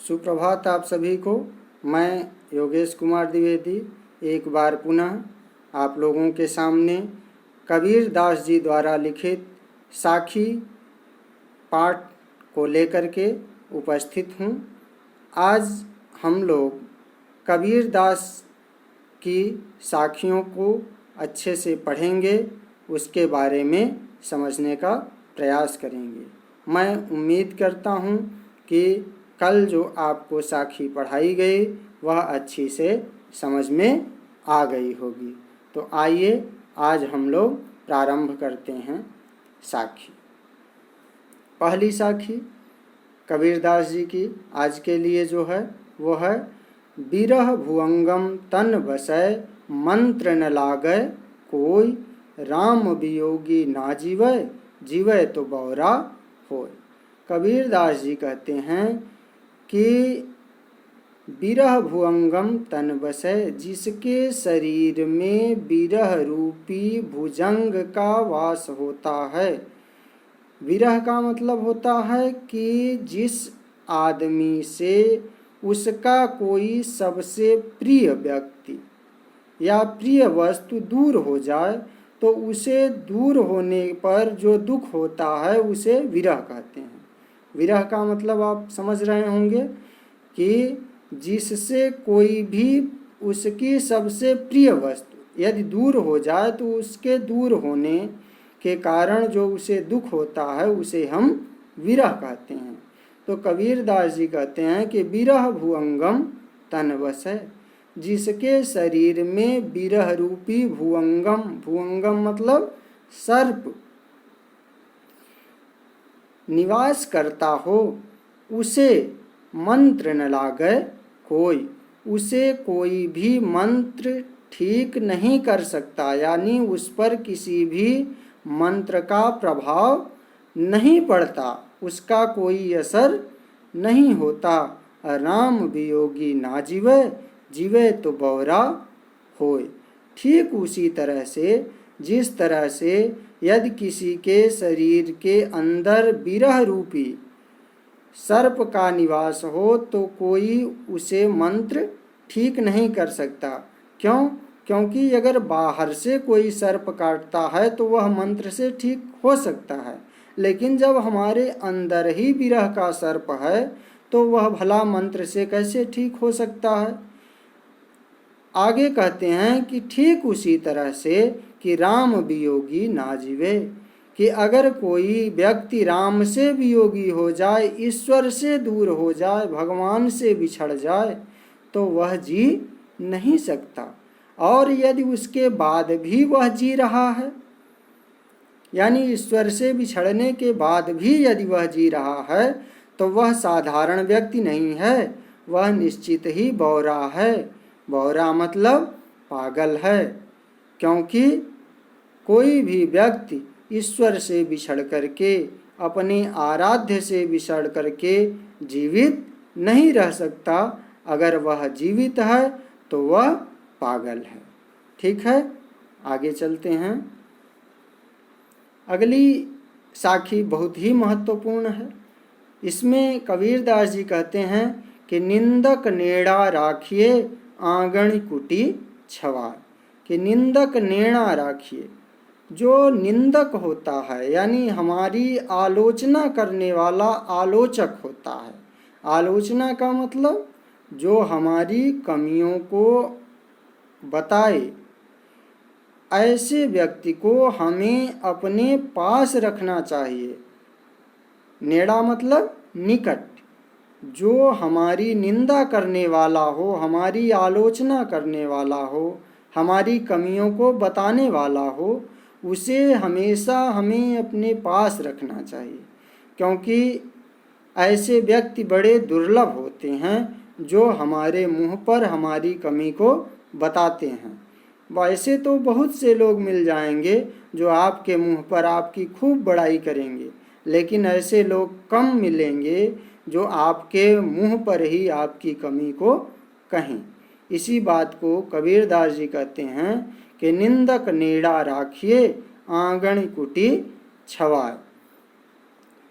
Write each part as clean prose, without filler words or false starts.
सुप्रभात आप सभी को। मैं योगेश कुमार द्विवेदी एक बार पुनः आप लोगों के सामने कबीर दास जी द्वारा लिखित साखी पाठ को लेकर के उपस्थित हूँ। आज हम लोग कबीर दास की साखियों को अच्छे से पढ़ेंगे, उसके बारे में समझने का प्रयास करेंगे। मैं उम्मीद करता हूँ कि कल जो आपको साखी पढ़ाई गई वह अच्छी से समझ में आ गई होगी। तो आइए आज हम लोग प्रारंभ करते हैं साखी। पहली साखी कबीरदास जी की आज के लिए जो है वो है, बिरह भुअंगम तन बसै मंत्र न लागै कोई, राम वियोगी ना जीवै जीवै तो बौरा होय। कबीरदास जी कहते हैं कि बिरह भुअंगम तन बसै, जिसके शरीर में बिरह रूपी भुजंग का वास होता है। विरह का मतलब होता है कि जिस आदमी से उसका कोई सबसे प्रिय व्यक्ति या प्रिय वस्तु दूर हो जाए तो उसे दूर होने पर जो दुख होता है उसे विरह कहते हैं। विरह का मतलब आप समझ रहे होंगे कि जिससे कोई भी उसकी सबसे प्रिय वस्तु यदि दूर हो जाए तो उसके दूर होने के कारण जो उसे दुख होता है उसे हम विरह कहते हैं। तो कबीरदास जी कहते हैं कि बिरह भुअंगम तन बसै, जिसके शरीर में बिरह रूपी भुअंगम, भुअंगम मतलब सर्प निवास करता हो, उसे मंत्र न लागै कोई, उसे कोई भी मंत्र ठीक नहीं कर सकता, यानी उस पर किसी भी मंत्र का प्रभाव नहीं पड़ता, उसका कोई असर नहीं होता। राम वियोगी ना जीवै जीवै तो बौरा होय। ठीक उसी तरह से जिस तरह से यदि किसी के शरीर के अंदर बिरह रूपी सर्प का निवास हो तो कोई उसे मंत्र ठीक नहीं कर सकता। क्यों? क्योंकि अगर बाहर से कोई सर्प काटता है तो वह मंत्र से ठीक हो सकता है, लेकिन जब हमारे अंदर ही बिरह का सर्प है तो वह भला मंत्र से कैसे ठीक हो सकता है। आगे कहते हैं कि ठीक उसी तरह से कि राम वियोगी ना जीवे, कि अगर कोई व्यक्ति राम से वियोगी हो जाए, ईश्वर से दूर हो जाए, भगवान से बिछड़ जाए तो वह जी नहीं सकता। और यदि उसके बाद भी वह जी रहा है, यानी ईश्वर से बिछड़ने के बाद भी यदि वह जी रहा है तो वह साधारण व्यक्ति नहीं है, वह निश्चित ही बौरा है। बौरा मतलब पागल है, क्योंकि कोई भी व्यक्ति ईश्वर से बिछड़ करके, अपने आराध्य से बिछड़ करके जीवित नहीं रह सकता। अगर वह जीवित है तो वह पागल है। ठीक है, आगे चलते हैं। अगली साखी बहुत ही महत्वपूर्ण है। इसमें कबीरदास जी कहते हैं कि निंदक नेड़ा राखिए आंगन कुटी छवा, कि निंदक नेड़ा राखिए। जो निंदक होता है यानी हमारी आलोचना करने वाला आलोचक होता है। आलोचना का मतलब जो हमारी कमियों को बताए, ऐसे व्यक्ति को हमें अपने पास रखना चाहिए। नेड़ा मतलब निकट। जो हमारी निंदा करने वाला हो, हमारी आलोचना करने वाला हो, हमारी कमियों को बताने वाला हो, उसे हमेशा हमें अपने पास रखना चाहिए, क्योंकि ऐसे व्यक्ति बड़े दुर्लभ होते हैं जो हमारे मुंह पर हमारी कमी को बताते हैं। वैसे तो बहुत से लोग मिल जाएंगे जो आपके मुंह पर आपकी खूब बड़ाई करेंगे, लेकिन ऐसे लोग कम मिलेंगे जो आपके मुंह पर ही आपकी कमी को कहें। इसी बात को कबीरदास जी कहते हैं कि निंदक नेड़ा राखिए आंगन कुटी छवाए,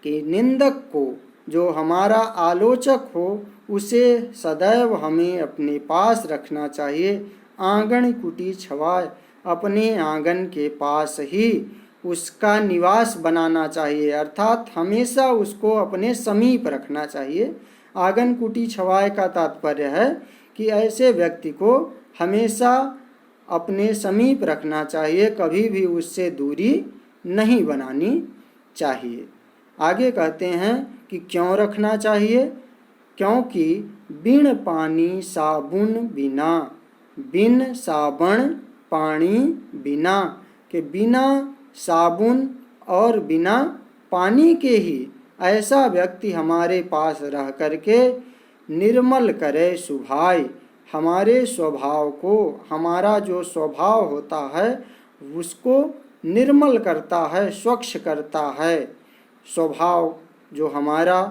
कि निंदक को जो हमारा आलोचक हो उसे सदैव हमें अपने पास रखना चाहिए। आंगन कुटी छवाए, अपने आंगन के पास ही उसका निवास बनाना चाहिए, अर्थात हमेशा उसको अपने समीप रखना चाहिए। आंगन कुटी छवाए का तात्पर्य है कि ऐसे व्यक्ति को हमेशा अपने समीप रखना चाहिए, कभी भी उससे दूरी नहीं बनानी चाहिए। आगे कहते हैं कि क्यों रखना चाहिए? क्योंकि बिन पानी साबुन बिना, बिन साबण पानी बिना, के बिना साबुन और बिना पानी के ही ऐसा व्यक्ति हमारे पास रह करके निर्मल करे सुभाय, हमारे स्वभाव को, हमारा जो स्वभाव होता है उसको निर्मल करता है, स्वच्छ करता है। स्वभाव जो हमारा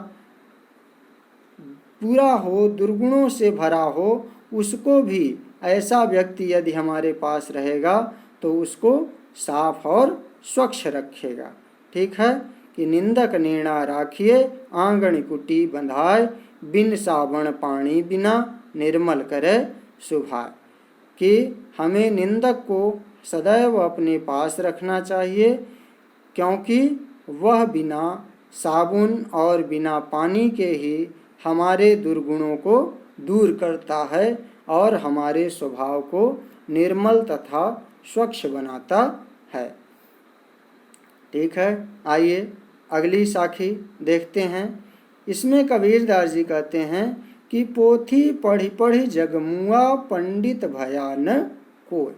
पूरा हो, दुर्गुणों से भरा हो, उसको भी ऐसा व्यक्ति यदि हमारे पास रहेगा तो उसको साफ और स्वच्छ रखेगा। ठीक है कि निंदक नेणा राखिए, आंगन कुटी बंधाए, बिन साबण पानी बिना, निर्मल करे सुभाय। कि हमें निंदक को सदैव अपने पास रखना चाहिए, क्योंकि वह बिना साबुन और बिना पानी के ही हमारे दुर्गुणों को दूर करता है और हमारे स्वभाव को निर्मल तथा स्वच्छ बनाता है। ठीक है, आइए अगली साखी देखते हैं। इसमें कबीरदास जी कहते हैं कि पोथी पढ़ी पढ़ी जगमुआ पंडित भया न कोई,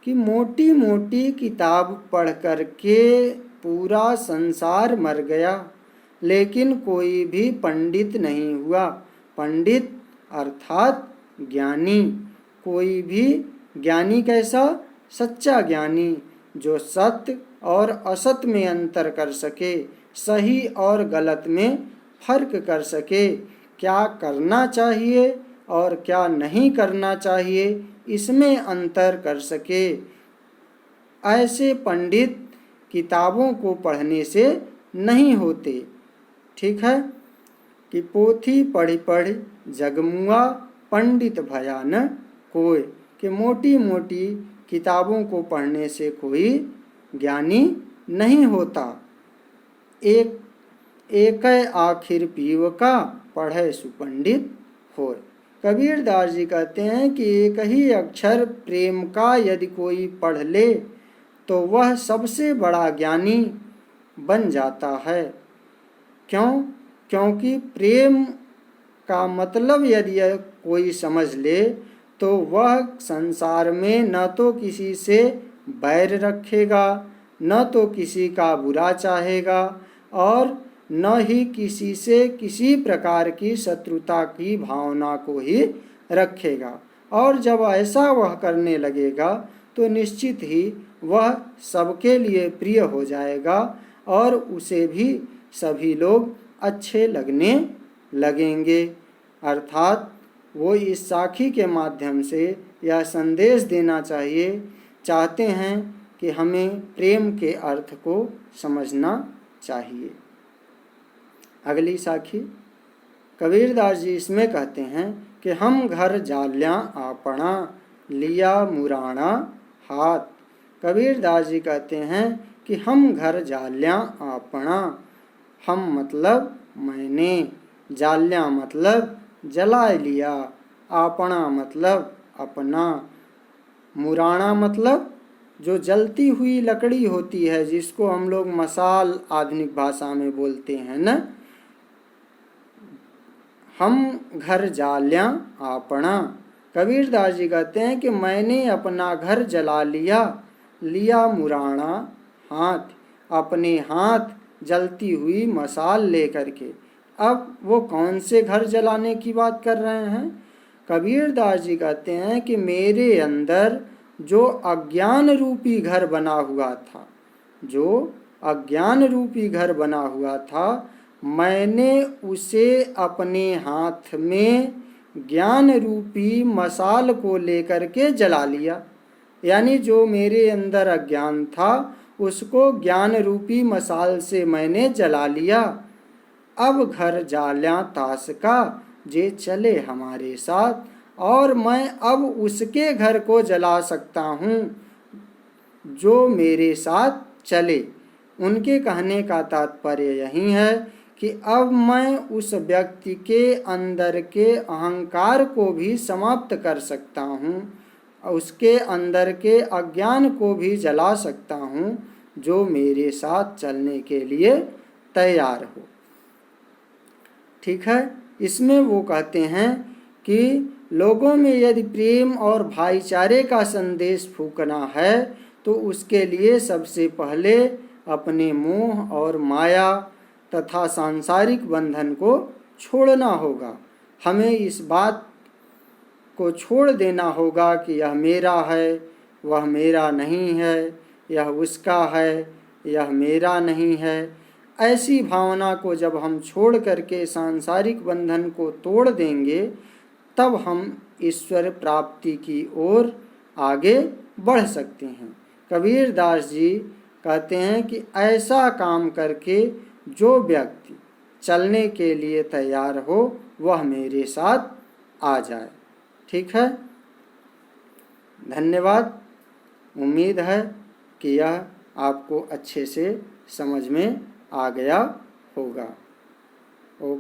कि मोटी मोटी किताब पढ़ कर के पूरा संसार मर गया लेकिन कोई भी पंडित नहीं हुआ। पंडित अर्थात ज्ञानी, कोई भी ज्ञानी कैसा? सच्चा ज्ञानी, जो सत्य और असत में अंतर कर सके, सही और गलत में फर्क कर सके, क्या करना चाहिए और क्या नहीं करना चाहिए इसमें अंतर कर सके। ऐसे पंडित किताबों को पढ़ने से नहीं होते। ठीक है कि पोथी पढ़ी पढ़ी जगमुआ पंडित भया न कोई, कि मोटी मोटी किताबों को पढ़ने से कोई ज्ञानी नहीं होता। एक आखिर पीव का पढ़े सुपंडित होय। कबीरदास जी कहते हैं कि एक ही अक्षर प्रेम का यदि कोई पढ़ ले तो वह सबसे बड़ा ज्ञानी बन जाता है। क्यों? क्योंकि प्रेम का मतलब यदि कोई समझ ले तो वह संसार में न तो किसी से बैर रखेगा, न तो किसी का बुरा चाहेगा और न ही किसी से किसी प्रकार की शत्रुता की भावना को ही रखेगा। और जब ऐसा वह करने लगेगा तो निश्चित ही वह सबके लिए प्रिय हो जाएगा और उसे भी सभी लोग अच्छे लगने लगेंगे। अर्थात वो इस साखी के माध्यम से यह संदेश देना चाहते हैं कि हमें प्रेम के अर्थ को समझना चाहिए। अगली साखी कबीरदास जी इसमें कहते हैं कि हम घर जाल्या आपना, लिया मुराना हाथ। कबीरदास जी कहते हैं कि हम घर जाल्या आपना, हम मतलब मैंने, जाल्या मतलब जला लिया, आपना मतलब अपना, मुराना मतलब जो जलती हुई लकड़ी होती है जिसको हम लोग मसाल आधुनिक भाषा में बोलते हैं न। हम घर जाल्या आपना, कबीरदास जी कहते हैं कि मैंने अपना घर जला लिया, लिया मुराना हाथ, अपने हाथ जलती हुई मसाल लेकर के। अब वो कौन से घर जलाने की बात कर रहे हैं? कबीरदास जी कहते हैं कि मेरे अंदर जो अज्ञान रूपी घर बना हुआ था, जो अज्ञान रूपी घर बना हुआ था, मैंने उसे अपने हाथ में ज्ञान रूपी मसाल को लेकर के जला लिया। यानी जो मेरे अंदर अज्ञान था उसको ज्ञान रूपी मसाल से मैंने जला लिया। अब घर जाल्या तास का, जे चले हमारे साथ। और मैं अब उसके घर को जला सकता हूँ जो मेरे साथ चले। उनके कहने का तात्पर्य यही है कि अब मैं उस व्यक्ति के अंदर के अहंकार को भी समाप्त कर सकता हूँ, उसके अंदर के अज्ञान को भी जला सकता हूँ जो मेरे साथ चलने के लिए तैयार हो। ठीक है, इसमें वो कहते हैं कि लोगों में यदि प्रेम और भाईचारे का संदेश फूंकना है तो उसके लिए सबसे पहले अपने मोह और माया तथा सांसारिक बंधन को छोड़ना होगा। हमें इस बात को छोड़ देना होगा कि यह मेरा है, वह मेरा नहीं है, यह उसका है, यह मेरा नहीं है। ऐसी भावना को जब हम छोड़ करके सांसारिक बंधन को तोड़ देंगे तब हम ईश्वर प्राप्ति की ओर आगे बढ़ सकते हैं। कबीर दास जी कहते हैं कि ऐसा काम करके जो व्यक्ति चलने के लिए तैयार हो वह मेरे साथ आ जाए। ठीक है, धन्यवाद। उम्मीद है कि यह आपको अच्छे से समझ में आ गया होगा।